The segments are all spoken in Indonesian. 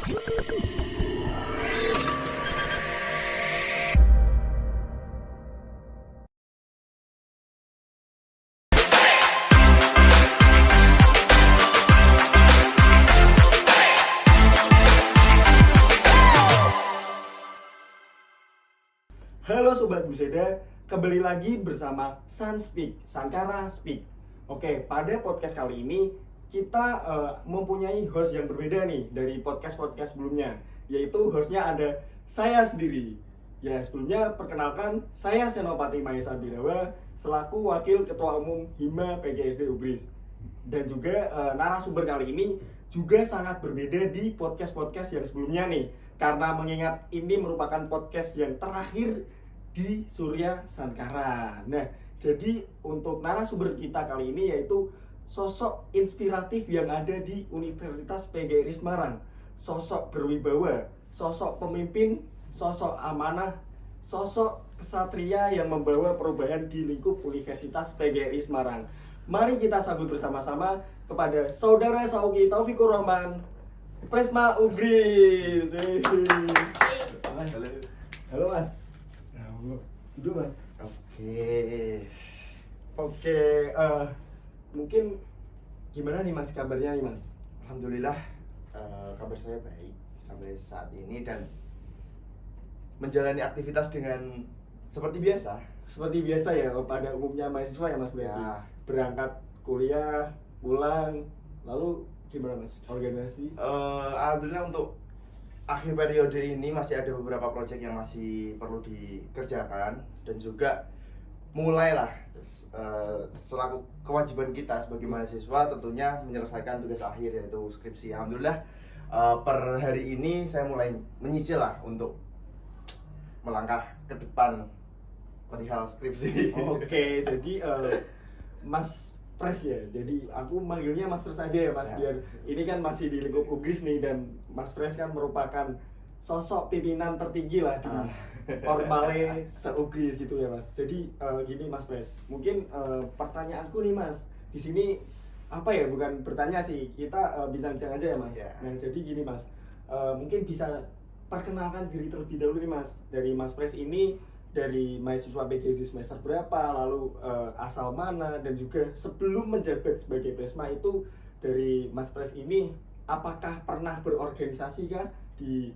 Halo Sobat Buseda, kembali lagi bersama Speak, Sankara Speak. Oke, pada podcast kali ini kita mempunyai host yang berbeda nih dari podcast-podcast sebelumnya. Yaitu hostnya ada saya sendiri. Ya, sebelumnya perkenalkan, saya Senopati Maesa Birawa selaku Wakil Ketua Umum Hima PGSD Ubris. Dan juga narasumber kali ini juga sangat berbeda di podcast-podcast yang sebelumnya nih. Karena mengingat ini merupakan podcast yang terakhir di Surya Sankara. Nah, jadi untuk narasumber kita kali ini yaitu sosok inspiratif yang ada di Universitas PGRI Semarang. Sosok berwibawa, sosok pemimpin, sosok amanah, sosok kesatria yang membawa perubahan di lingkup Universitas PGRI Semarang. Mari kita sambut bersama-sama kepada Saudara Sauki Taufikur Rahman, Prisma Ubris. Halo. Halo Mas. Duduk Mas. Oke. Mungkin gimana nih Mas kabarnya nih Mas? Alhamdulillah, kabar saya baik sampai saat ini dan menjalani aktivitas dengan seperti biasa. Seperti biasa ya pada umumnya mahasiswa ya Mas berarti. Ya. Berangkat kuliah, pulang, lalu gimana Mas? Organisasi? Alhamdulillah untuk akhir periode ini masih ada beberapa proyek yang masih perlu dikerjakan dan juga mulailah selaku kewajiban kita sebagai mahasiswa tentunya menyelesaikan tugas akhir yaitu skripsi. Alhamdulillah per hari ini saya mulai menyicil lah untuk melangkah ke depan perihal skripsi. Oke, jadi Mas Pres ya, jadi aku manggilnya Mas Pres aja ya Mas, ya. Biar ini kan masih di lingkup Ugris nih dan Mas Pres kan merupakan sosok pimpinan tertinggi lah di Ormale se-Ugris gitu ya Mas. Jadi gini Mas Pres, mungkin pertanyaanku nih Mas, di sini apa ya, bukan bertanya sih, kita bincang-bincang aja ya Mas. Ya. Nah jadi gini Mas, mungkin bisa perkenalkan diri terlebih dahulu nih Mas, dari Mas Pres ini dari mahasiswa PGSD semester berapa, lalu asal mana, dan juga sebelum menjabat sebagai Presma itu dari Mas Pres ini apakah pernah berorganisasi kah di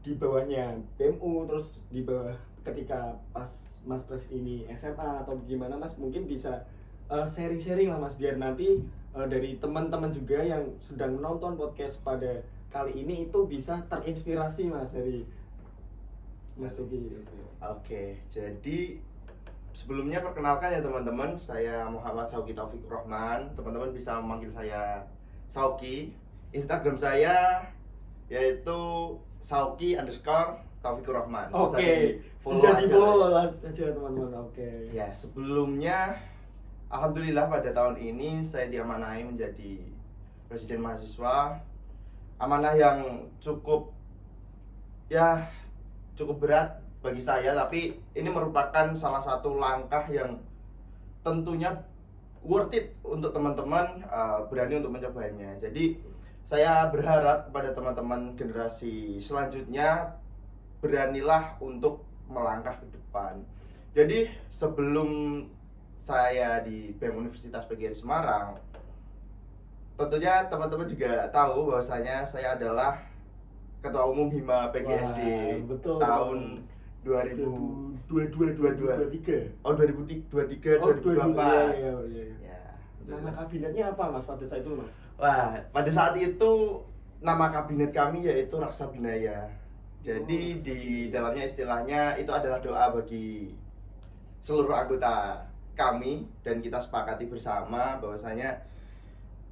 bawahnya BEMU, terus di bawah ketika pas Mas Pres ini SMA atau gimana Mas, mungkin bisa sharing-sharing lah Mas, biar nanti dari teman-teman juga yang sedang menonton podcast pada kali ini itu bisa terinspirasi Mas dari Mas Sugi. Oke, jadi sebelumnya perkenalkan ya teman-teman, saya Muhammad Sauki Taufikur Rahman. Teman-teman bisa memanggil saya Sauki. Instagram saya yaitu Sauki_Taufikur Rahman. Oke, aja bisa di-follow ya. aja teman-teman. Oke. Ya, sebelumnya alhamdulillah pada tahun ini saya diamanahi menjadi presiden mahasiswa. Amanah yang cukup berat bagi saya, tapi ini merupakan salah satu langkah yang tentunya worth it untuk teman-teman berani untuk mencobanya. Jadi saya berharap kepada teman-teman generasi selanjutnya beranilah untuk melangkah ke depan. Jadi sebelum saya di BEM Universitas PGRI Semarang, tentunya teman-teman juga tahu bahwasanya saya adalah Ketua Umum Hima PGSD. Wah, betul, tahun 2023. Oh 2023 Oh, 2024. Iya. Ya. Nama kabinetnya apa Mas pada saat itu Mas? Wah, pada saat itu nama kabinet kami yaitu Raksa Binaya. Jadi di dalamnya istilahnya itu adalah doa bagi seluruh anggota kami dan kita sepakati bersama bahwasanya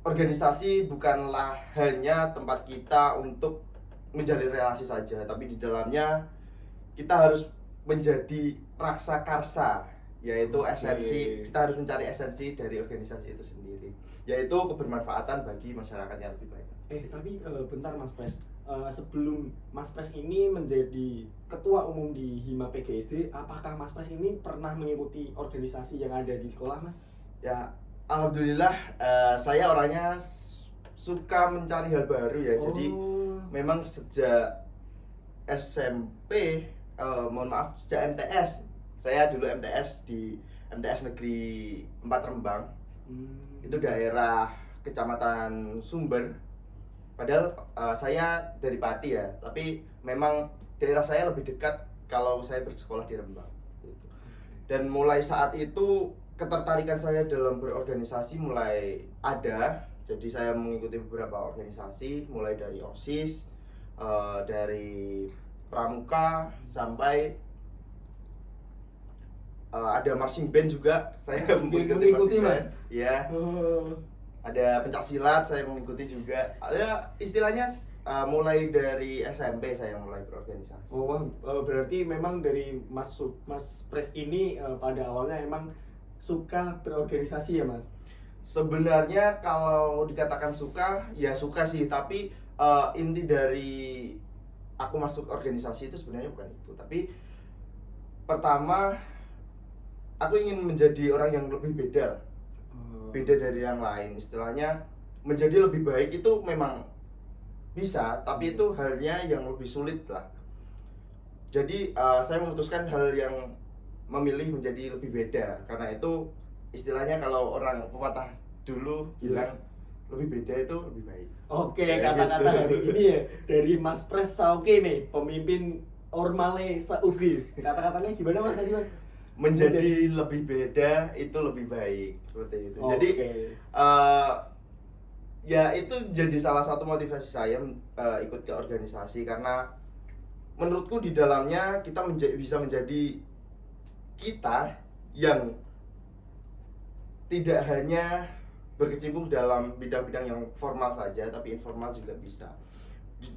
organisasi bukanlah hanya tempat kita untuk menjalin relasi saja, tapi di dalamnya kita harus menjadi raksa karsa, yaitu esensi. Kita harus mencari esensi dari organisasi itu sendiri, yaitu kebermanfaatan bagi masyarakat yang lebih banyak. Tapi bentar Mas Pres, sebelum Mas Pres ini menjadi ketua umum di Hima PGSD, apakah Mas Pres ini pernah mengikuti organisasi yang ada di sekolah Mas? Ya, alhamdulillah saya orangnya suka mencari hal baru ya. Jadi memang sejak SMP, mohon maaf, sejak MTS. Saya dulu MTS di MTS Negeri 4 Rembang. Itu daerah Kecamatan Sumber. Padahal saya dari Pati ya, tapi memang daerah saya lebih dekat kalau saya bersekolah di Rembang. Dan mulai saat itu ketertarikan saya dalam berorganisasi mulai ada. Jadi saya mengikuti beberapa organisasi, mulai dari OSIS, dari Pramuka sampai ada marching band juga. Saya mengikuti marching band. Ya. Ada pencaksilat saya mengikuti juga. Ada istilahnya mulai dari SMP saya mulai berorganisasi. Berarti memang dari Mas Pres ini pada awalnya emang suka berorganisasi ya Mas? Sebenarnya kalau dikatakan suka, ya suka sih. Tapi inti dari aku masuk organisasi itu sebenarnya bukan itu. Tapi pertama, aku ingin menjadi orang yang lebih beda dari yang lain. Istilahnya menjadi lebih baik itu memang bisa, tapi itu halnya yang lebih sulit lah. Jadi saya memutuskan hal yang memilih menjadi lebih beda. Karena itu istilahnya kalau orang pepatah dulu bilang lebih beda itu lebih baik. Oke, kata-kata gitu. hari ini ya dari Mas Pres Sauke nih, pemimpin Ormale Saubis. Kata-katanya gimana Mas tadi Mas? Menjadi lebih beda itu lebih baik, seperti itu. Jadi ya itu jadi salah satu motivasi saya ikut ke organisasi, karena menurutku di dalamnya kita bisa menjadi kita yang tidak hanya berkecimpung dalam bidang-bidang yang formal saja, tapi informal juga bisa.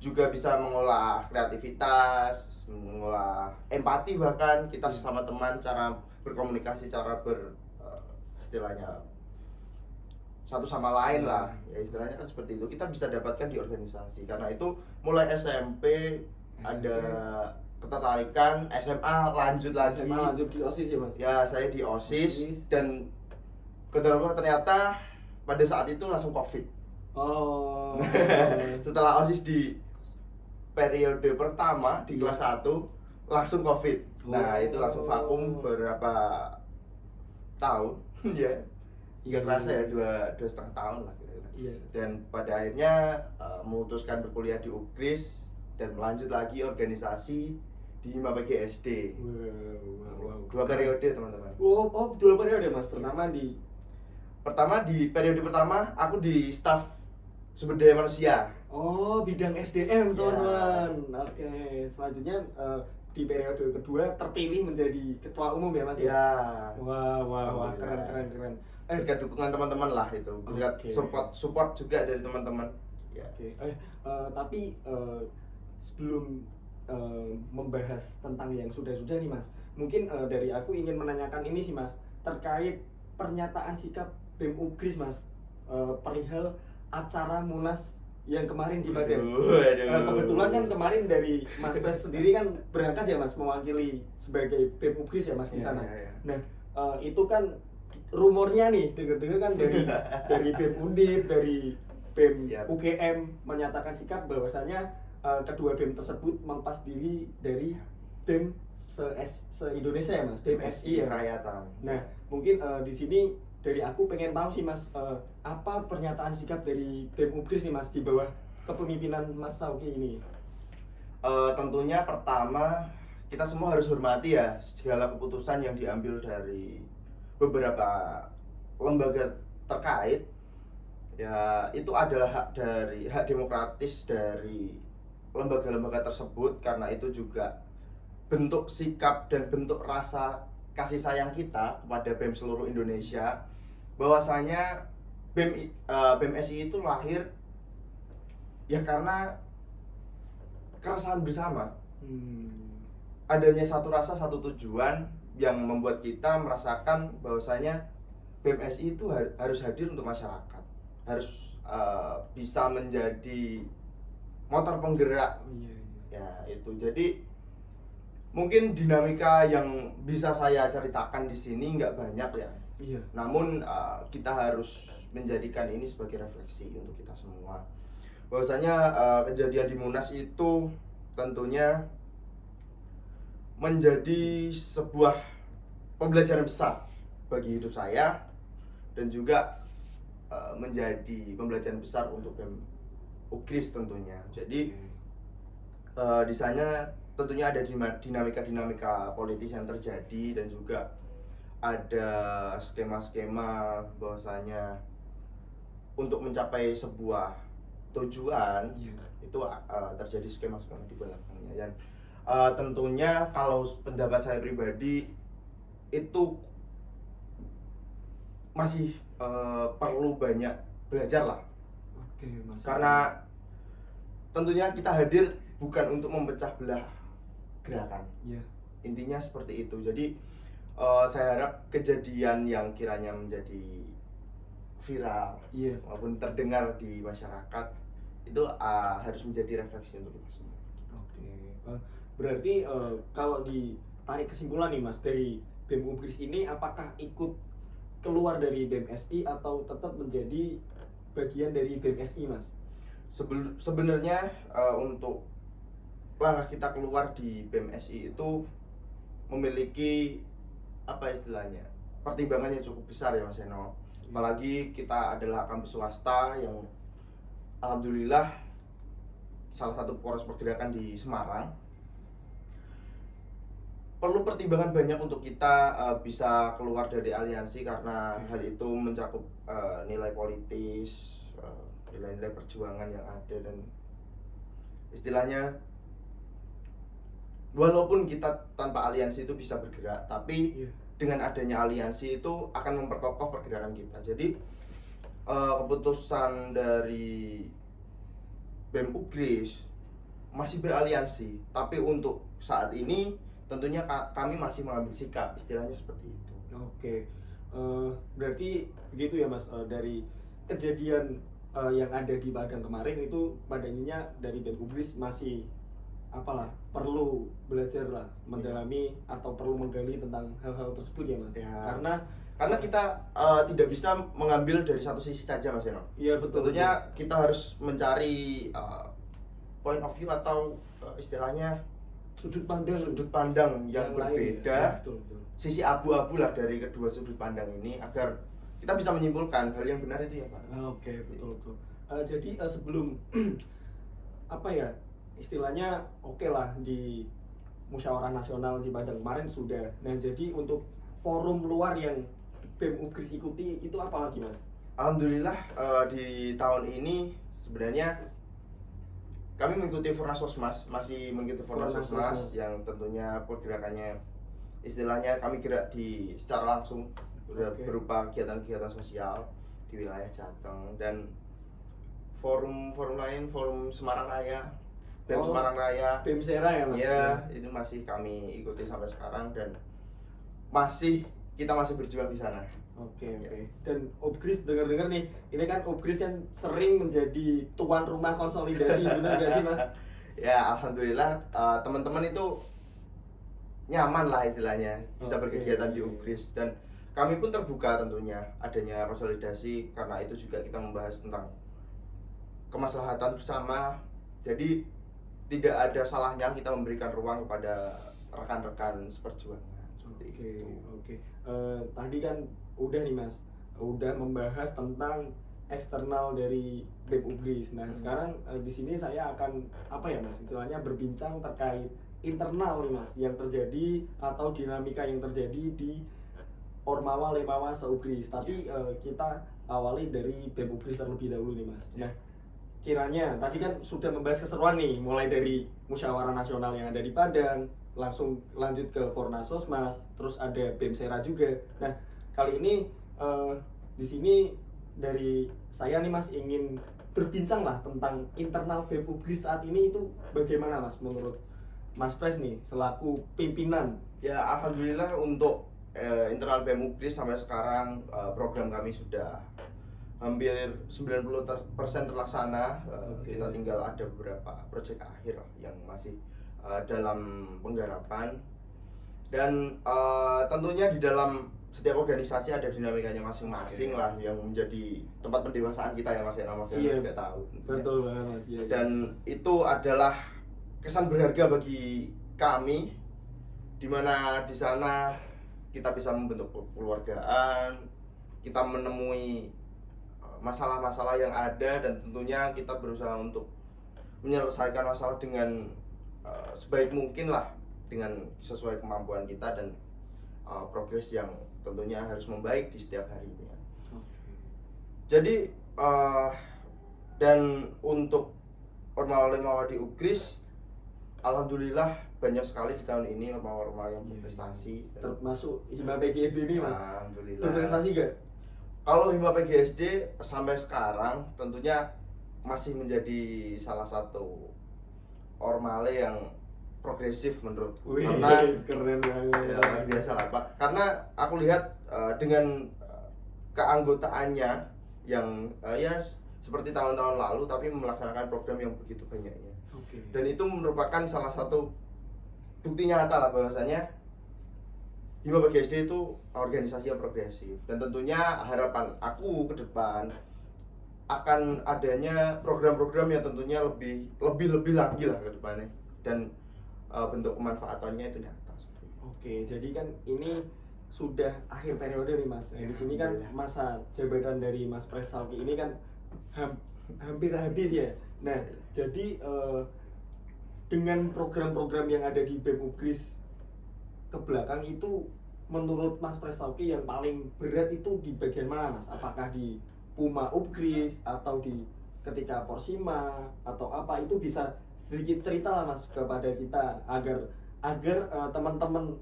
Juga bisa mengolah kreativitas, mengolah empati, bahkan kita sesama teman, cara berkomunikasi, cara istilahnya satu sama lain lah, ya istilahnya kan seperti itu. Kita bisa dapatkan di organisasi. Karena itu mulai SMP ada ketertarikan, SMA lanjut lagi. SMA lanjut di OSIS ya Mas? Ya, saya di OSIS. Dan kebetulan ternyata pada saat itu langsung COVID. Setelah OSIS di periode pertama di kelas 1 langsung COVID. Nah, itu langsung vakum beberapa tahun. Ya. Nggak kerasa ya, dua setengah tahun lah kira-kira. Dan pada akhirnya memutuskan berkuliah di UGRIS dan melanjut lagi organisasi di Hima PGSD. Dua periode teman-teman. Dua periode Mas. Pertama di periode pertama aku di staf sumber daya manusia. Bidang SDM teman-teman. Oke, selanjutnya di periode kedua terpilih menjadi ketua umum ya Mas? Ya. Wah, keren. Berkat dukungan teman-teman lah itu, berkat support juga dari teman-teman. Ya. Tapi sebelum membahas tentang yang sudah-sudah nih Mas, mungkin dari aku ingin menanyakan ini sih Mas, terkait pernyataan sikap BEM UGRIS Mas, perihal acara Munas yang kemarin di Padang. Kebetulan kan kemarin dari Mas Pres sendiri kan berangkat ya Mas, mewakili sebagai BEM UGRIS ya Mas di sana. Nah, itu kan rumornya nih, dengar-dengar kan dari BEM Undip, dari BEM UGM menyatakan sikap bahwasanya kedua BEM tersebut melepas diri dari BEM se-Indonesia ya Mas, BEM SI ya Rayatan. Nah, mungkin di sini dari aku pengen tahu sih Mas, apa pernyataan sikap dari BEM UGRIS nih Mas di bawah kepemimpinan Mas Sauke ini? Tentunya pertama kita semua harus hormati ya segala keputusan yang diambil dari beberapa lembaga terkait. Ya, itu adalah hak demokratis dari lembaga-lembaga tersebut, karena itu juga bentuk sikap dan bentuk rasa kasih sayang kita kepada BEM seluruh Indonesia, bahwasanya BEM SI itu lahir ya karena keresahan bersama. Adanya satu rasa, satu tujuan yang membuat kita merasakan bahwasanya BEM SI itu harus hadir untuk masyarakat, harus bisa menjadi motor penggerak. Ya, itu. Jadi mungkin dinamika yang bisa saya ceritakan di sini nggak banyak ya. Namun kita harus menjadikan ini sebagai refleksi untuk kita semua, bahwasanya kejadian di Munas itu tentunya menjadi sebuah pembelajaran besar bagi hidup saya dan juga menjadi pembelajaran besar untuk BEM UGRIS tentunya. Jadi di sana tentunya ada dinamika politis yang terjadi dan juga ada skema-skema bahwasanya untuk mencapai sebuah tujuan itu terjadi skema-skema di belakangnya. Dan tentunya kalau pendapat saya pribadi itu masih perlu banyak belajar lah. Karena tentunya kita hadir bukan untuk memecah belah gerakan. Intinya seperti itu. Jadi saya harap kejadian yang kiranya menjadi viral maupun terdengar di masyarakat itu harus menjadi refleksi untuk kita semua. Berarti kalau ditarik kesimpulan nih Mas dari BEM UGRIS ini, apakah ikut keluar dari BEM-SI atau tetap menjadi bagian dari BEM-SI Mas? Sebenarnya untuk langkah kita keluar di BEM-SI itu memiliki apa istilahnya pertimbangan yang cukup besar ya Mas Eno. Apalagi kita adalah kampus swasta yang alhamdulillah salah satu poros pergerakan di Semarang. Perlu pertimbangan banyak untuk kita bisa keluar dari aliansi karena hal itu mencakup nilai politis, nilai-nilai perjuangan yang ada, dan istilahnya walaupun kita tanpa aliansi itu bisa bergerak, tapi dengan adanya aliansi itu akan memperkokoh pergerakan kita. Jadi keputusan dari BEM UGRIS masih beraliansi, tapi untuk saat ini tentunya kami masih mengambil sikap, istilahnya seperti itu. Berarti begitu ya Mas, dari kejadian yang ada di Padang kemarin itu pada intinya dari BEM UGRIS masih perlu belajar lah, mendalami atau perlu menggali tentang hal-hal tersebut ya Mas. Karena kita tidak bisa mengambil dari satu sisi saja Mas Eno. Iya betul. Tentunya kita harus mencari point of view atau istilahnya sudut pandang yang berbeda, sisi abu-abu lah dari kedua sudut pandang ini agar kita bisa menyimpulkan hal yang benar itu ya Pak. Betul. Jadi sebelum istilahnya lah di musyawarah nasional di Padang kemarin sudah. Nah jadi untuk forum luar yang BEM UGRIS ikuti itu apa lagi Mas? Alhamdulillah di tahun ini sebenarnya kami mengikuti Fornasosmas, masih mengikuti Fornasosmas yang tentunya pergerakannya istilahnya kami gerak secara langsung berupa kegiatan-kegiatan sosial di wilayah Jateng dan forum lain, forum Semarang Raya, BEM Semarang Raya, BEM Sera ya Mas? Iya, itu masih kami ikuti sampai sekarang dan kita masih berjuang di sana. Dan UGRIS dengar-dengar nih, ini kan UGRIS kan sering menjadi tuan rumah konsolidasi, benar gak sih Mas? Ya alhamdulillah teman-teman itu nyaman lah istilahnya bisa berkegiatan di UGRIS dan kami pun terbuka tentunya adanya konsolidasi karena itu juga kita membahas tentang kemaslahatan bersama. Jadi tidak ada salahnya kita memberikan ruang kepada rekan-rekan seperjuangan. Tadi kan udah nih Mas, udah membahas tentang eksternal dari BEM UGRIS. Nah sekarang di sini saya akan Mas istilahnya berbincang terkait internal nih Mas yang terjadi atau dinamika yang terjadi di Ormawa Lemawa se-UGRIS. Tapi kita awali dari BEM UGRIS terlebih dahulu nih Mas. Nah kiranya tadi kan sudah membahas keseruan nih, mulai dari musyawarah nasional yang ada di Padang, langsung lanjut ke Fornasosmas, terus ada BEM Sera juga. Nah kali ini di sini dari saya nih Mas ingin berbincang lah tentang internal BEM UGRIS saat ini itu bagaimana Mas menurut Mas Pres nih selaku pimpinan? Ya alhamdulillah untuk internal BEM UGRIS sampai sekarang program kami sudah hampir 90% terlaksana. Kita tinggal ada beberapa proyek akhir yang masih dalam penggarapan dan tentunya di dalam setiap organisasi ada dinamikanya masing-masing lah yang menjadi tempat pendewasaan kita ya Mas Eno. Mas Eno Iya, juga tahu tentunya. betul banget Mas. Iya, iya. Dan itu adalah kesan berharga bagi kami, di mana di sana kita bisa membentuk kekeluargaan, kita menemui masalah-masalah yang ada, dan tentunya kita berusaha untuk menyelesaikan masalah dengan sebaik mungkin lah, dengan sesuai kemampuan kita, dan progres yang tentunya harus membaik di setiap harinya. Jadi dan untuk ormawa-ormawa di Ugris, alhamdulillah banyak sekali di tahun ini ormawa-ormawa yang berprestasi. Termasuk Hima PGSD ini Mas. Alhamdulillah. Berprestasi gak? Kalau Hima PGSD sampai sekarang tentunya masih menjadi salah satu ormale yang progresif menurutku. Wih, Karena keren banget. ya, luar biasa lah Pak. Karena aku lihat dengan keanggotaannya yang ya seperti tahun-tahun lalu, tapi melaksanakan program yang begitu banyaknya. Oke. Dan itu merupakan salah satu bukti nyata lah bahwasanya Hima PGSD itu organisasi yang progresif, dan tentunya harapan aku ke depan akan adanya program-program yang tentunya lebih lagi lah ke depannya, dan bentuk kemanfaatannya itu nyata. Oke, jadi kan ini sudah akhir periode nih Mas. Ya, Di sini kan masa jabatan dari Mas Presalki ini kan hampir habis ya. Nah, jadi dengan program-program yang ada di BEM Ugris ke belakang itu, menurut Mas Presalki yang paling berat itu di bagian mana Mas? Apakah di Puma Ugris atau di ketika Porsima atau apa? Itu bisa sedikit cerita lah Mas kepada kita agar teman-teman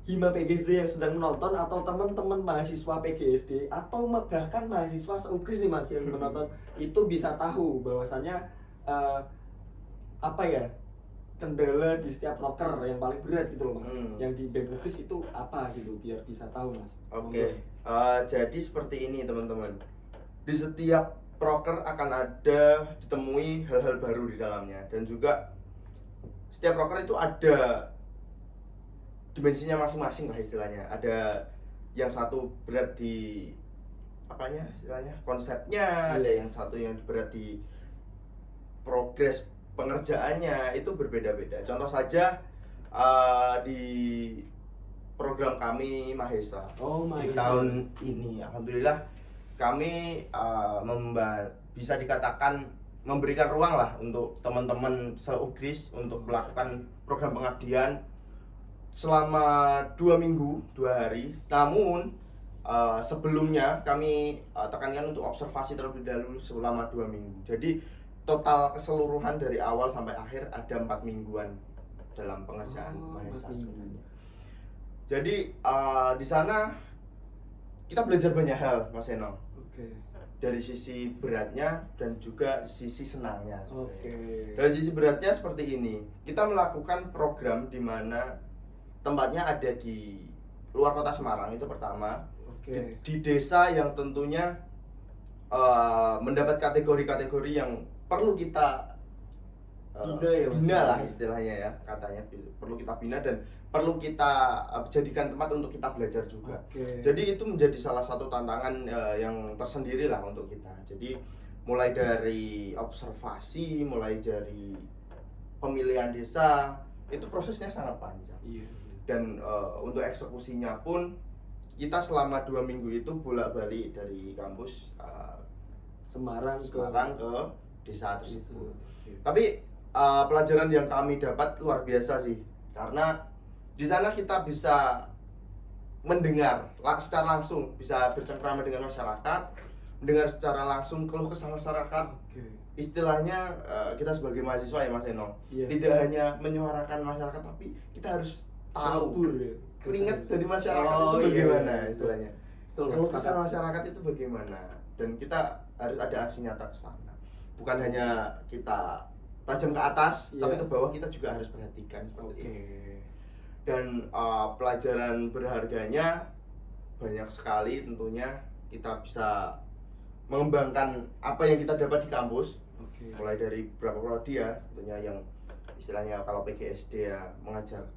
Hima PGSD yang sedang menonton, atau teman-teman mahasiswa PGSD atau bahkan mahasiswa se-Ugris nih Mas yang menonton itu bisa tahu bahwasannya apa ya, kendala di setiap proker yang paling berat gitu loh Mas. Yang di BEM Ugris itu apa gitu, biar bisa tahu Mas. Oke. Jadi seperti ini teman-teman. Di setiap proker akan ada ditemui hal-hal baru di dalamnya, dan juga setiap proker itu ada dimensinya masing-masing lah istilahnya. Ada yang satu berat di apanya istilahnya, konsepnya, ada yang satu yang berat di progres pengerjaannya, itu berbeda-beda. Contoh saja di program kami Mahesa. Di tahun ini alhamdulillah kami bisa dikatakan memberikan ruang lah untuk teman-teman se-Ugris untuk melakukan program pengabdian selama 2 minggu 2 hari. Namun sebelumnya kami tekankan untuk observasi terlebih dahulu selama 2 minggu. Jadi total keseluruhan dari awal sampai akhir ada 4 mingguan dalam pengerjaan Mahesa sebenarnya. Jadi di sana kita belajar banyak hal Mas Eno. Dari sisi beratnya dan juga sisi senangnya. Dari sisi beratnya seperti ini, kita melakukan program di mana tempatnya ada di luar kota Semarang, itu pertama. Di desa yang tentunya mendapat kategori-kategori yang perlu kita bina lah istilahnya ya, katanya perlu kita bina dan perlu kita jadikan tempat untuk kita belajar juga. Jadi itu menjadi salah satu tantangan yang tersendiri lah untuk kita. Jadi mulai dari observasi, mulai dari pemilihan desa, itu prosesnya sangat panjang. Dan untuk eksekusinya pun kita selama 2 minggu itu bolak-balik dari kampus Semarang ke desa tersebut. Tapi pelajaran yang kami dapat luar biasa sih, karena di sana kita bisa mendengar secara langsung, bisa bercengkrama dengan masyarakat, mendengar secara langsung keluh kesah masyarakat. Istilahnya kita sebagai mahasiswa ya Mas Eno, tidak hanya menyuarakan masyarakat, tapi kita harus tahu keringat dari masyarakat itu bagaimana istilahnya. Keluh kesah masyarakat itu bagaimana, dan kita harus ada aksi nyata ke sana. Bukan hanya kita tajam ke atas, tapi ke bawah kita juga harus perhatikan seperti itu. Dan pelajaran berharganya banyak sekali tentunya. Kita bisa mengembangkan apa yang kita dapat di kampus, mulai dari beberapa prodi ya, tentunya yang istilahnya kalau PGSD ya mengajar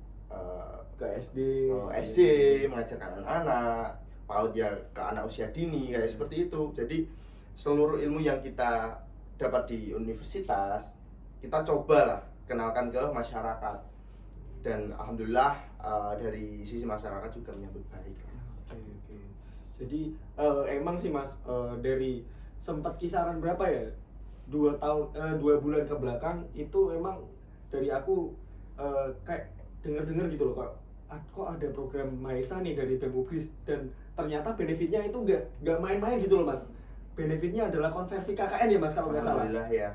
ke SD, SD, mengajarkan anak-anak, PAUD ya ke anak usia dini kayak seperti itu. Jadi seluruh ilmu yang kita dapat di universitas kita cobalah kenalkan ke masyarakat, dan alhamdulillah dari sisi masyarakat juga menyambut baik. Oke. Jadi emang sih Mas, dari sempat kisaran berapa ya, 2 bulan ke belakang itu emang dari aku kayak dengar gitu loh, kok ada program Maesa nih dari BEM Ugris, dan ternyata benefitnya itu nggak main-main gitu loh Mas. Benefitnya adalah konversi KKN ya Mas kalau nggak salah. Alhamdulillah ya.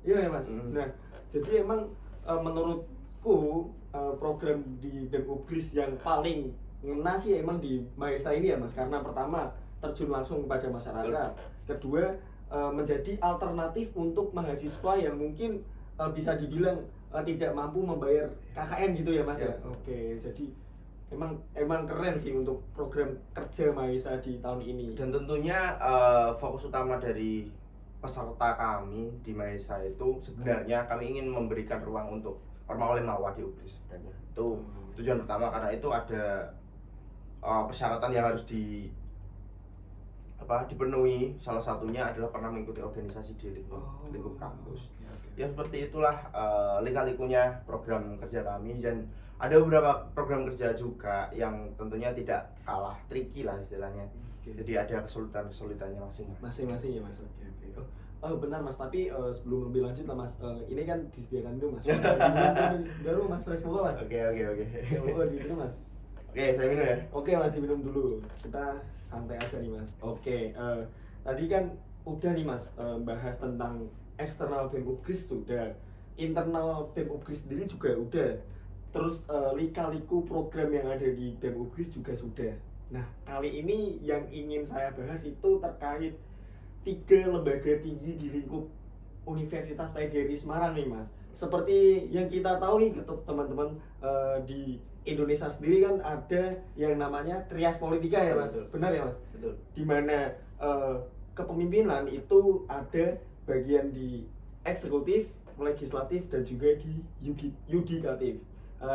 Iya ya Mas. Nah, jadi emang menurutku program di BEM Ugris yang paling ngena sih emang di Maesa ini ya Mas, karena pertama terjun langsung kepada masyarakat, kedua menjadi alternatif untuk mahasiswa yang mungkin bisa dibilang tidak mampu membayar KKN gitu ya Mas ya. Oke, jadi emang keren sih untuk program kerja Maesa di tahun ini. Dan tentunya fokus utama dari peserta kami di Maesa itu sebenarnya kami ingin memberikan ruang untuk Ormawa Lemawa di Ugris sebenarnya. Itu tujuan pertama, karena itu ada persyaratan yang harus dipenuhi. Salah satunya adalah pernah mengikuti organisasi di lingkup kampus. Ya seperti itulah lika-likunya program kerja kami, dan ada beberapa program kerja juga yang tentunya tidak kalah tricky lah istilahnya. Jadi ada kesulitannya masing-masing Ya Mas. Oke. Oh benar Mas, tapi sebelum lebih lanjut lah Mas, ini kan disediakan dulu Mas. Baru Mas press bola Mas. Oke. Gitu Mas. Oke, saya minum ya. Oke Mas, diminum dulu. Kita santai aja nih Mas. Oke, tadi kan udah nih Mas bahas tentang eksternal BEM Ugris sudah, internal BEM Ugris sendiri juga udah. Terus lika-liku program yang ada di BEM Ugris juga sudah. Nah, kali ini yang ingin saya bahas itu terkait 3 lembaga tinggi di lingkup Universitas PGRI Semarang nih Mas. Seperti yang kita tahu nih teman-teman, di Indonesia sendiri kan ada yang namanya Trias Politika ya Mas. Betul. Benar ya Mas? Betul. Dimana kepemimpinan itu ada bagian di eksekutif, legislatif, dan juga di yudikatif.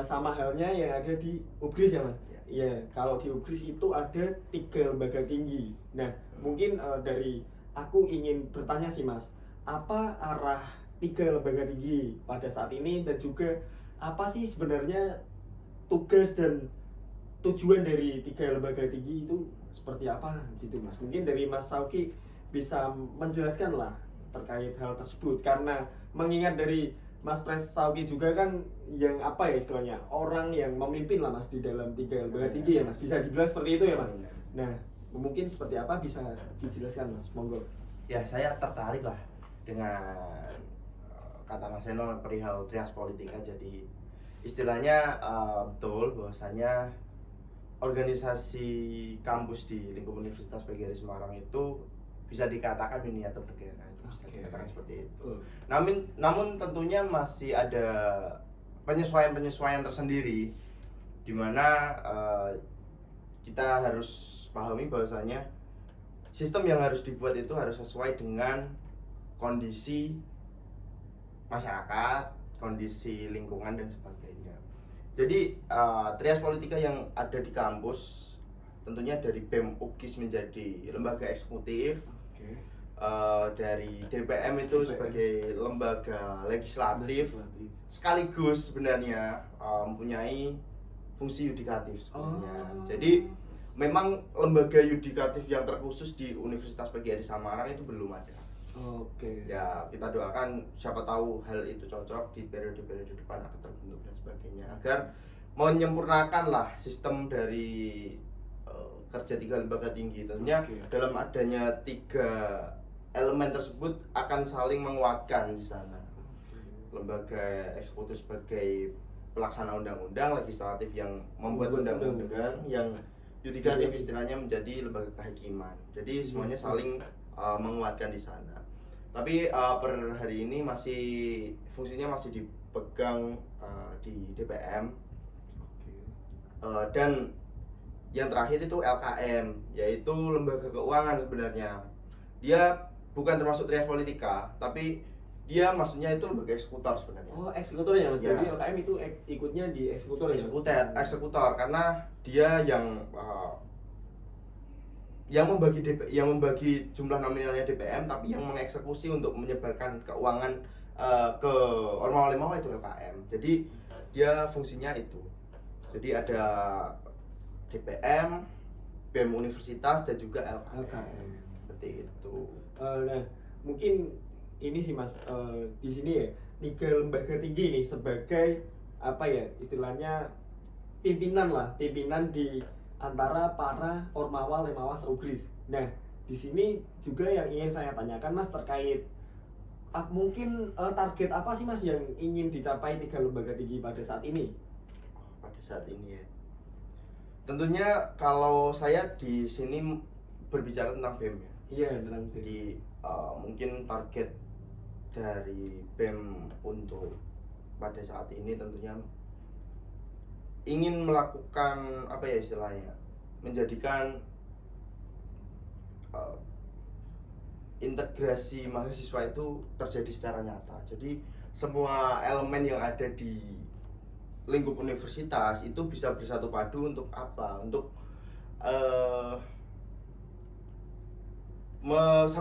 Sama halnya yang ada di Ugris ya Mas. Ya, kalau di Ugris itu ada 3 lembaga tinggi. Nah, mungkin dari aku ingin bertanya sih Mas, apa arah 3 lembaga tinggi pada saat ini, dan juga apa sih sebenarnya tugas dan tujuan dari 3 lembaga tinggi itu seperti apa gitu Mas? Mungkin dari Mas Sauki bisa menjelaskan lah terkait hal tersebut, karena mengingat dari Mas Pres Sauki juga kan yang apa ya istilahnya, orang yang memimpin lah Mas di dalam 3 lembaga tinggi ya Mas, bisa dibilang seperti itu ya Mas. Nah, mungkin seperti apa bisa dijelaskan Mas, monggo. Ya, saya tertarik lah dengan kata Mas Eno perihal Trias Politika. Jadi istilahnya betul bahwasanya organisasi kampus di lingkup Universitas PGRI Semarang itu bisa dikatakan miniatur negara, itu bisa dikatakan seperti itu. Namun tentunya masih ada penyesuaian tersendiri, di mana kita harus pahami bahwasanya sistem yang harus dibuat itu harus sesuai dengan kondisi masyarakat, kondisi lingkungan dan sebagainya. Jadi Trias Politika yang ada di kampus tentunya dari BEM Ugris menjadi lembaga eksekutif, dari DPM itu sebagai lembaga legislatif, sekaligus sebenarnya mempunyai fungsi yudikatif sebenarnya. Jadi memang lembaga yudikatif yang terkhusus di Universitas PGRI Semarang itu belum ada. Ya, kita doakan siapa tahu hal itu cocok di periode-periode depan akan terbentuk dan sebagainya, agar menyempurnakanlah sistem dari kerja 3 lembaga tinggi. Tentunya dalam adanya 3 elemen tersebut akan saling menguatkan di sana. Lembaga eksekutif sebagai pelaksana undang-undang, legislatif yang membuat undang-undang, yang yudikatif istilahnya menjadi lembaga kehakiman. Jadi semuanya saling menguatkan di sana. Tapi per hari ini fungsinya masih dipegang di DPM. Dan yang terakhir itu LKM, yaitu lembaga keuangan sebenarnya. Dia bukan termasuk Trias Politika, tapi Dia maksudnya itu lembaga eksekutor sebenarnya. Oh, eksekutor ya Mas. Ya. Jadi LKM itu ikutnya di eksekutor ya. Eksekutor karena dia yang membagi jumlah nominalnya DPM, tapi yang mengeksekusi untuk menyebarkan keuangan ke ormawa itu LKM. Jadi dia fungsinya itu. Jadi ada DPM, BEM Universitas dan juga LKM. Seperti itu. Nah, mungkin ini sih Mas, di sini ya 3 lembaga tinggi nih sebagai apa ya istilahnya pimpinan di antara para ormawa lemawa se-Ugris. Nah, di sini juga yang ingin saya tanyakan Mas terkait mungkin target apa sih Mas yang ingin dicapai 3 lembaga tinggi pada saat ini? Pada saat ini ya. Tentunya kalau saya di sini berbicara tentang BEM ya. Iya, tentang BEM. Jadi mungkin target dari BEM untuk pada saat ini tentunya ingin melakukan apa ya istilahnya, menjadikan integrasi mahasiswa itu terjadi secara nyata. Jadi semua elemen yang ada di lingkup universitas itu bisa bersatu padu untuk apa? Untuk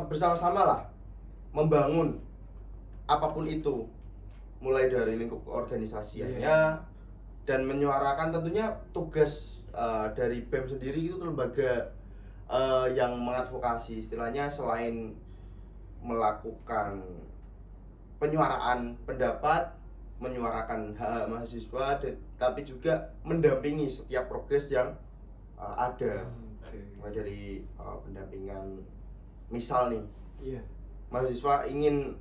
bersama-sama lah membangun apapun itu, mulai dari lingkup organisasinya dan menyuarakan tentunya tugas dari BEM sendiri itu lembaga yang mengadvokasi, istilahnya selain melakukan penyuaraan pendapat, menyuarakan hak mahasiswa, tapi juga mendampingi setiap progres yang ada. Mulai dari pendampingan, misal nih, mahasiswa ingin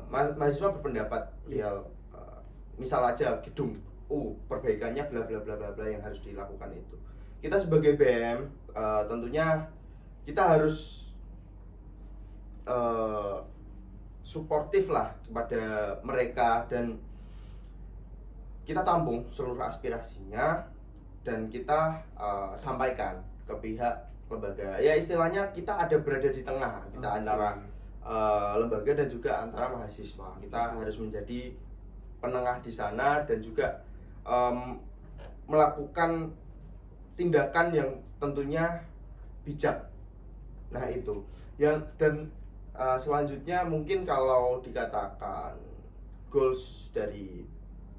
mahasiswa berpendapat perihal misal aja gedung perbaikannya bla bla bla bla bla yang harus dilakukan itu. Kita sebagai BEM tentunya kita harus suportif lah kepada mereka dan kita tampung seluruh aspirasinya dan kita sampaikan ke pihak lembaga. Ya istilahnya kita ada berada di tengah kita antara lembaga dan juga antara mahasiswa. Kita harus menjadi penengah di sana dan juga melakukan tindakan yang tentunya bijak. Nah itu yang dan selanjutnya mungkin kalau dikatakan goals dari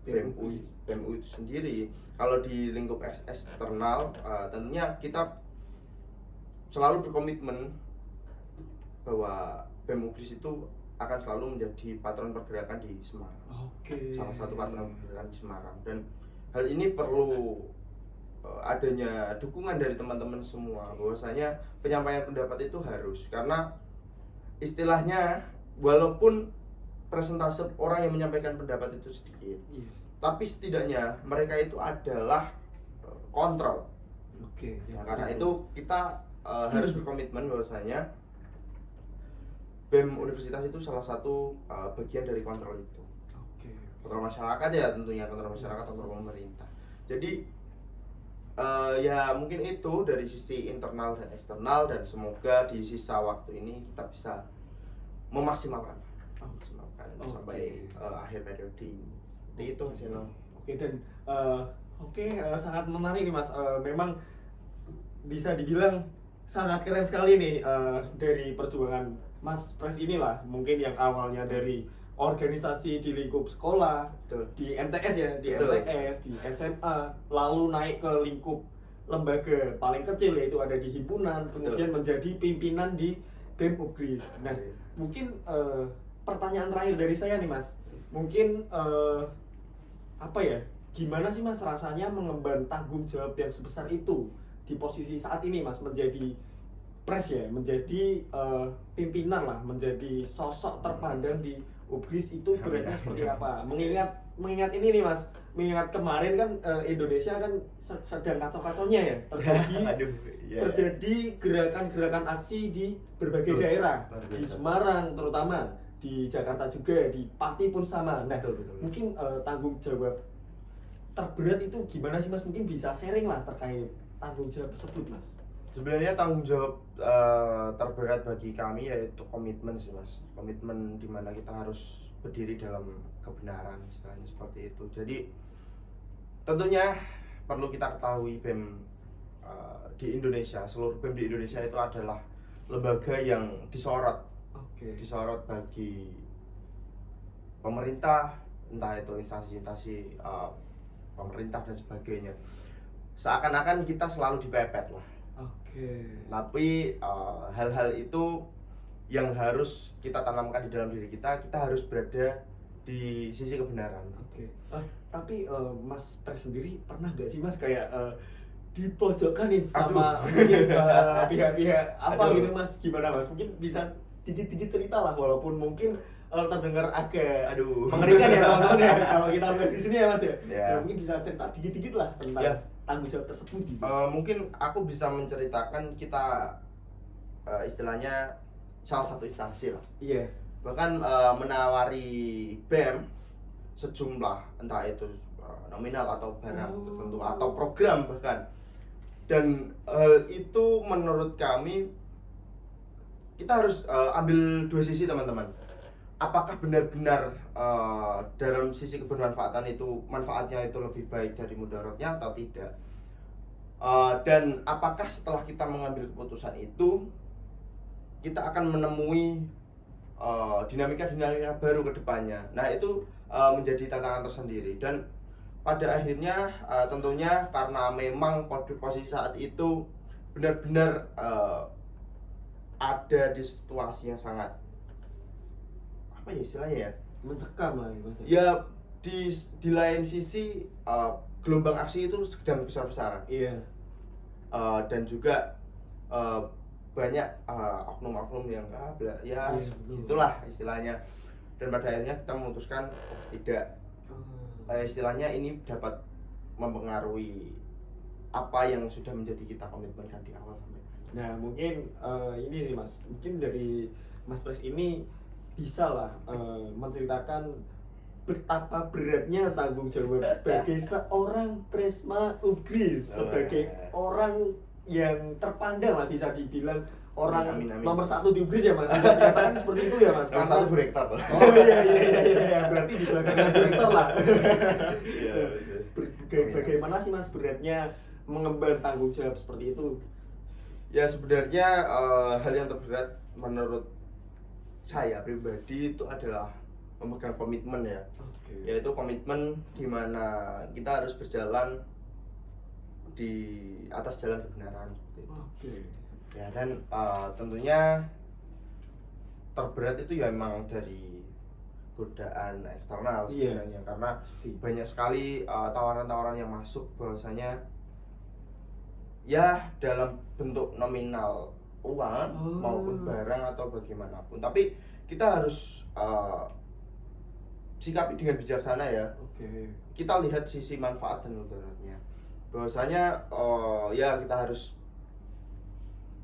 BEM UI itu sendiri, kalau di lingkup eksternal tentunya kita selalu berkomitmen bahwa BEM UGRIS itu akan selalu menjadi patron pergerakan di Semarang. Salah satu patron pergerakan di Semarang, dan hal ini perlu adanya dukungan dari teman-teman semua, bahwasanya penyampaian pendapat itu harus, karena istilahnya walaupun persentase orang yang menyampaikan pendapat itu sedikit, tapi setidaknya mereka itu adalah kontrol. Nah, karena itu kita harus berkomitmen bahwasanya BEM Universitas itu salah satu bagian dari kontrol itu. Kontrol masyarakat ya tentunya, kontrol masyarakat, kontrol pemerintah. Jadi ya mungkin itu dari sisi internal dan eksternal, dan semoga di sisa waktu ini kita bisa memaksimalkan sampai akhir periode ini. Itu Mas Eno. Sangat menarik nih Mas. Memang bisa dibilang sangat keren sekali nih dari perjuangan Mas Pres inilah, mungkin yang awalnya dari organisasi di lingkup sekolah, di MTS ya, di MTS, di SMA, lalu naik ke lingkup lembaga paling kecil yaitu ada di himpunan, kemudian menjadi pimpinan di BEM UGRIS. Nah, mungkin pertanyaan terakhir dari saya nih Mas, mungkin gimana sih Mas rasanya mengemban tanggung jawab yang sebesar itu di posisi saat ini Mas, menjadi Pres ya, menjadi pimpinan lah, menjadi sosok terpandang di UGRIS itu beratnya seperti apa? Mengingat ini nih Mas, mengingat kemarin kan Indonesia kan sedang kacau-kacaunya ya, terjadi gerakan-gerakan aksi di berbagai daerah, di Semarang terutama, di Jakarta juga, di Pati pun sama. Nah, mungkin tanggung jawab terberat itu gimana sih Mas? Mungkin bisa sharing lah terkait tanggung jawab tersebut Mas. Sebenarnya tanggung jawab terberat bagi kami yaitu komitmen sih mas, komitmen dimana kita harus berdiri dalam kebenaran, istilahnya seperti itu. Jadi tentunya perlu kita ketahui BEM di Indonesia, seluruh BEM di Indonesia itu adalah lembaga yang disorot, disorot bagi pemerintah, entah itu instansi-instansi pemerintah dan sebagainya. Seakan-akan kita selalu dipepet lah. Tapi hal-hal itu yang harus kita tanamkan di dalam diri kita harus berada di sisi kebenaran. Tapi Mas Pres sendiri pernah nggak sih Mas kayak dipojokkanin sama mungkin pihak-pihak apa gitu Mas? Gimana Mas? Mungkin bisa dikit-dikit cerita lah, walaupun mungkin terdengar agak mengerikan ya teman-teman ya kalau kita bahas di sini ya Mas ya. Ya mungkin bisa cerita dikit-dikit lah tentang tanggung jawab tersebut gitu. Mungkin aku bisa menceritakan kita istilahnya salah satu instansi lah. Iya. Bahkan menawari BEM sejumlah entah itu nominal atau barang tertentu atau program bahkan. Dan hal itu menurut kami kita harus ambil dua sisi teman-teman. Apakah benar-benar dalam sisi kebermanfaatan itu manfaatnya itu lebih baik dari mudaratnya atau tidak? Dan apakah setelah kita mengambil keputusan itu kita akan menemui dinamika-dinamika baru ke depannya. Nah, itu menjadi tantangan tersendiri dan pada akhirnya tentunya karena memang posisi saat itu benar-benar ada di situasi yang sangat apa ya istilahnya ya, mencekam lah Mas. Ya di lain sisi gelombang aksi itu sedang besar-besaran. Iya. Dan juga banyak oknum-oknum yang itulah istilahnya. Dan pada akhirnya kita memutuskan tidak istilahnya ini dapat mempengaruhi apa yang sudah menjadi kita komitmenkan di awal sampai. Nah mungkin ini sih Mas, mungkin dari Mas Pres ini bisa lah menceritakan betapa beratnya tanggung jawab sebagai seorang Presma Ugris, sebagai orang yang terpandang lah bisa dibilang orang nomor satu di Ugris ya Mas, bisa dikatakan seperti itu ya Mas. Nomor satu direktur. Oh iya, berarti di belakangnya direktur lah. Bagaimana sih Mas beratnya mengemban tanggung jawab seperti itu? Ya sebenarnya hal yang terberat menurut saya pribadi itu adalah memegang komitmen ya. Yaitu komitmen di mana kita harus berjalan di atas jalan kebenaran seperti itu. Ya dan tentunya terberat itu ya memang dari godaan eksternal sebenarnya, karena banyak sekali tawaran-tawaran yang masuk bahwasanya ya dalam bentuk nominal uang maupun barang atau bagaimanapun, tapi kita harus sikapi dengan bijaksana ya. Kita lihat sisi manfaat dan mudaratnya. Bahwasanya ya kita harus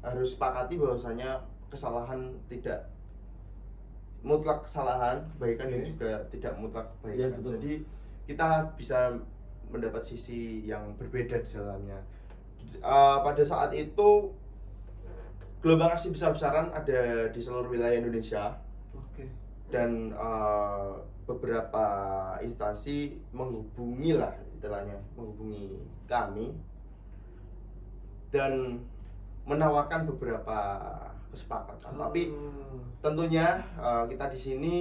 sepakati bahwasanya kesalahan tidak mutlak kesalahan, kebaikan dan juga tidak mutlak kebaikan. Jadi kita bisa mendapat sisi yang berbeda di dalamnya. Pada saat itu gelombang aksi besar-besaran ada di seluruh wilayah Indonesia. Dan beberapa instansi menghubungi lah istilahnya, menghubungi kami dan menawarkan beberapa kesepakatan. Tapi tentunya kita di sini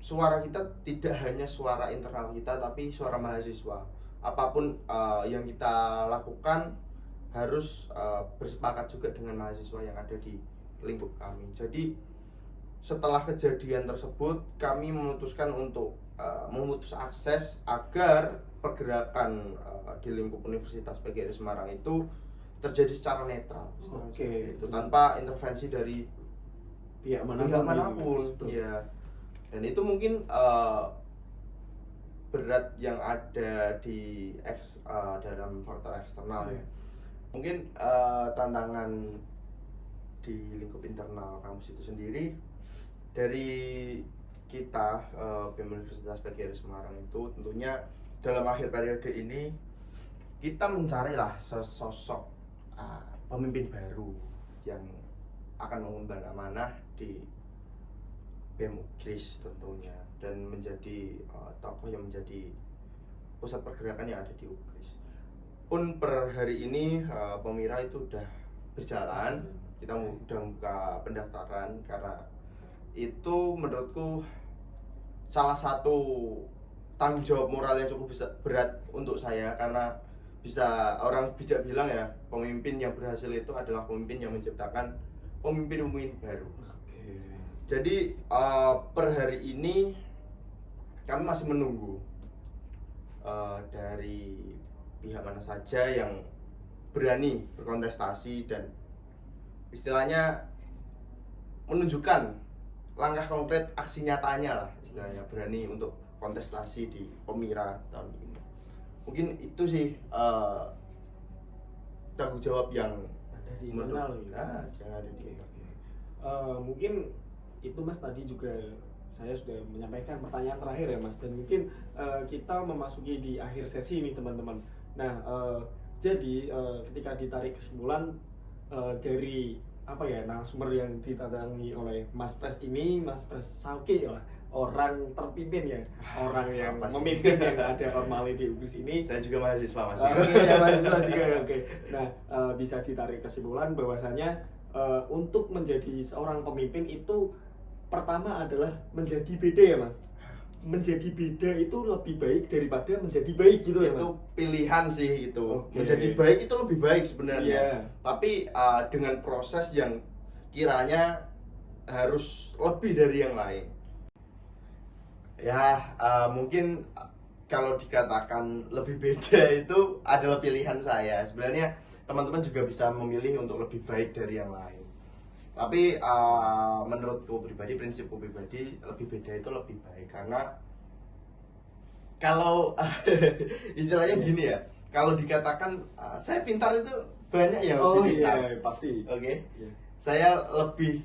suara kita tidak hanya suara internal kita, tapi suara mahasiswa. Apapun yang kita lakukan harus bersepakat juga dengan mahasiswa yang ada di lingkup kami. Jadi setelah kejadian tersebut kami memutuskan untuk memutus akses agar pergerakan di lingkup Universitas PGRI Semarang itu terjadi secara netral, itu tanpa intervensi dari pihak manapun. Ya. Dan itu mungkin berat yang ada di dalam faktor eksternal ya. Mungkin tantangan di lingkup internal kampus itu sendiri dari kita BEM Universitas PGRI Semarang itu tentunya dalam akhir periode ini kita mencarilah sesosok pemimpin baru yang akan mengemban amanah di BEM UGRIS tentunya, dan menjadi tokoh yang menjadi pusat pergerakan yang ada di UGRIS. Pun per hari ini Pemira itu udah berjalan, kita udah buka pendaftaran karena itu menurutku salah satu tanggung jawab moral yang cukup berat untuk saya, karena bisa orang bijak bilang ya, pemimpin yang berhasil itu adalah pemimpin yang menciptakan pemimpin-pemimpin baru. Jadi per hari ini kami masih menunggu dari pihak mana saja yang berani berkontestasi dan istilahnya menunjukkan langkah konkret aksi nyatanya lah, istilahnya berani untuk kontestasi di Pemira tahun ini. Mungkin itu sih tanggung jawab yang ada di internal gitu. Yang ada di mungkin itu Mas, tadi juga saya sudah menyampaikan pertanyaan terakhir ya Mas, dan mungkin kita memasuki di akhir sesi ini teman-teman. Nah jadi ketika ditarik kesimpulan dari apa ya, narasumber yang didatangi oleh Mas Pres ini, Mas Pres Sauki lah, orang terpimpin ya, orang yang memimpin yang ada formally di UGRIS ini. Saya juga mahasiswa masih. Ya, mahasiswa juga. Oke. Nah, bisa ditarik kesimpulan bahwasanya untuk menjadi seorang pemimpin itu pertama adalah menjadi beda ya Mas. Menjadi beda itu lebih baik daripada menjadi baik gitu ya Mas. Itu pilihan sih itu. Oke. Menjadi baik itu lebih baik sebenarnya. Iya. Tapi dengan proses yang kiranya harus lebih dari yang lain. Ya, mungkin kalau dikatakan lebih beda itu adalah pilihan saya. Sebenarnya teman-teman juga bisa memilih untuk lebih baik dari yang lain. Tapi menurutku pribadi, prinsipku pribadi, lebih beda itu lebih baik. Karena kalau istilahnya gini ya, kalau dikatakan saya pintar itu banyak yang lebih pintar. Iya, pasti. Oke. Iya. Saya lebih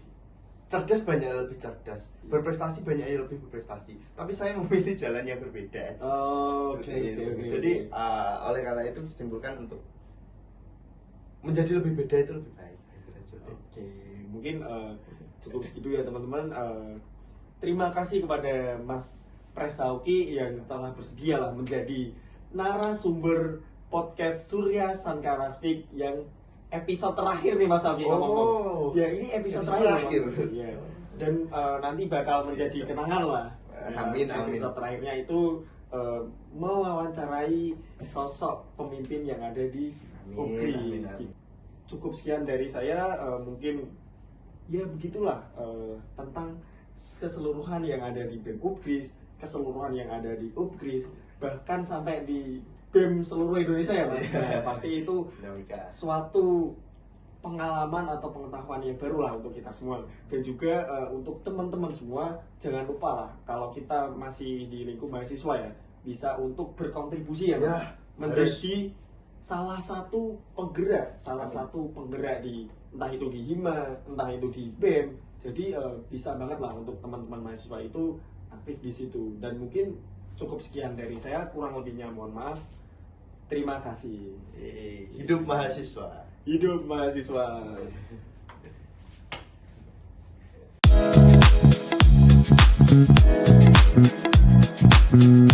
cerdas, banyak yang lebih cerdas. Berprestasi, banyak yang lebih berprestasi. Tapi saya memilih jalan yang berbeda aja. Oke. Jadi oleh karena itu disimpulkan untuk menjadi lebih beda itu lebih baik. Oke, mungkin cukup segitu ya teman-teman. Terima kasih kepada Mas Pres Sauki yang telah bersedia lah menjadi narasumber podcast Surya Sankara Speak yang episode terakhir nih Mas Sauki ngomong. Ya, ini episode terakhir. Ya. Dan nanti bakal menjadi kenangan lah. Amin, amin. Episode terakhirnya itu mewawancarai sosok pemimpin yang ada di UGRIS. Cukup sekian dari saya, mungkin ya begitulah tentang keseluruhan yang ada di BEM UGRIS, keseluruhan yang ada di UGRIS, bahkan sampai di BEM seluruh Indonesia ya Mas. Nah, pasti itu suatu pengalaman atau pengetahuan yang baru lah untuk kita semua. Dan juga untuk teman-teman semua, jangan lupa lah kalau kita masih di lingkup mahasiswa ya, bisa untuk berkontribusi ya Mas, menjadi salah satu penggerak di entah itu di Hima, entah itu di BEM. Jadi bisa banget lah untuk teman-teman mahasiswa itu aktif di situ. Dan mungkin cukup sekian dari saya, kurang lebihnya mohon maaf. Terima kasih. Hidup mahasiswa. Hidup mahasiswa. Thank you.